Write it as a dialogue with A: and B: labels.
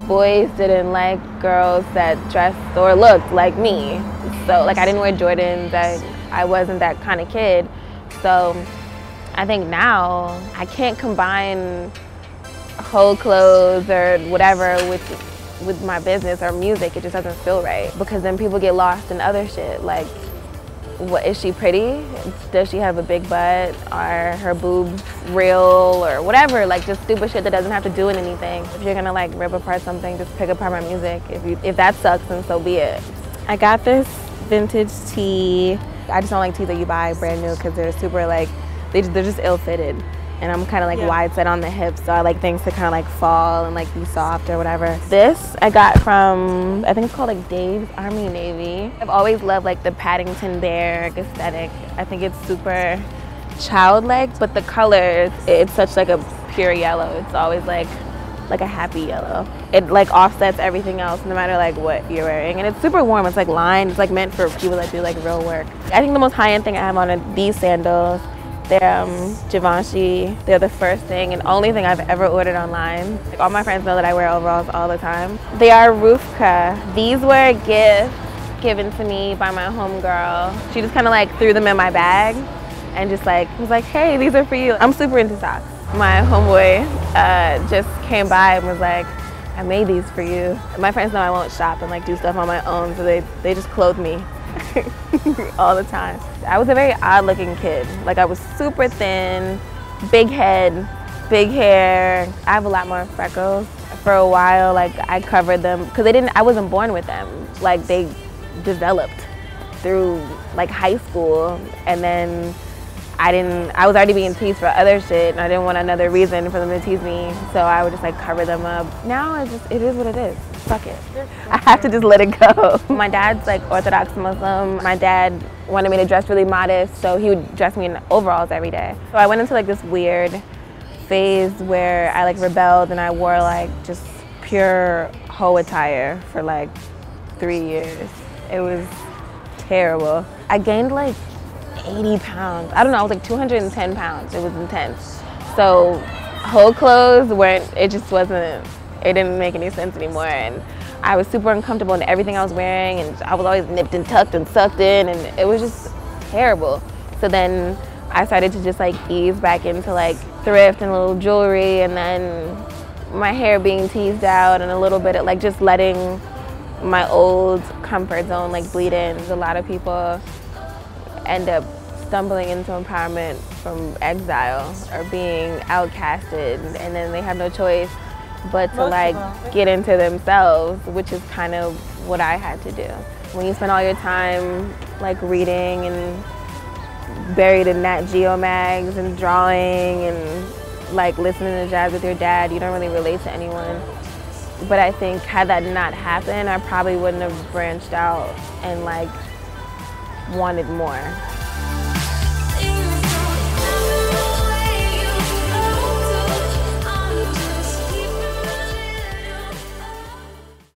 A: boys didn't like girls that dressed or looked like me. So like I didn't wear Jordans, I wasn't that kind of kid. So I think now I can't combine whole clothes or whatever with my business or music. It just doesn't feel right, because then people get lost in other shit. Like, what, is she pretty? Does she have a big butt? Are her boobs real? Or whatever, like just stupid shit that doesn't have to do with anything. If you're gonna like rip apart something, just pick apart my music. If that sucks, then so be it. I got this vintage tee. I just don't like tees that you buy brand new because they're super like, they're just ill-fitted. And I'm kind of like wide set on the hips, so I like things to kind of like fall and like be soft or whatever. This I got from, I think it's called like Dave's Army Navy. I've always loved like the Paddington Bear aesthetic. I think it's super childlike, but the colors, it's such like a pure yellow. It's always like a happy yellow. It like offsets everything else, no matter like what you're wearing. And it's super warm, it's like lined, it's like meant for people that do like real work. I think the most high-end thing I have on are these sandals. They're Givenchy. They're the first thing and only thing I've ever ordered online. Like, all my friends know that I wear overalls all the time. They are Rufka. These were a gift given to me by my homegirl. She just kind of like threw them in my bag and just like was like, hey, these are for you. I'm super into socks. My homeboy just came by and was like, I made these for you. My friends know I won't shop and like do stuff on my own, so they just clothe me all the time. I was a very odd looking kid. Like, I was super thin, big head, big hair. I have a lot more freckles. For a while, like, I covered them because I wasn't born with them. Like, they developed through like high school, and then I was already being teased for other shit, and I didn't want another reason for them to tease me, so I would just like cover them up. Now it is what it is. Fuck it. I have to just let it go. My dad's like Orthodox Muslim. My dad wanted me to dress really modest, so he would dress me in overalls every day. So I went into like this weird phase where I like rebelled and I wore like just pure hoe attire for like 3 years. It was terrible. I gained like 80 pounds. I don't know, I was like 210 pounds. It was intense. So whole clothes it didn't make any sense anymore. And I was super uncomfortable in everything I was wearing, and I was always nipped and tucked and sucked in, and it was just terrible. So then I started to just like ease back into like thrift and little jewelry, and then my hair being teased out, and a little bit of like just letting my old comfort zone like bleed in. A lot of people end up stumbling into empowerment from exile or being outcasted, and then they have no choice but to like get into themselves, which is kind of what I had to do. When you spend all your time like reading and buried in Nat Geo mags and drawing and like listening to jazz with your dad, you don't really relate to anyone. But I think had that not happened, I probably wouldn't have branched out and like wanted more.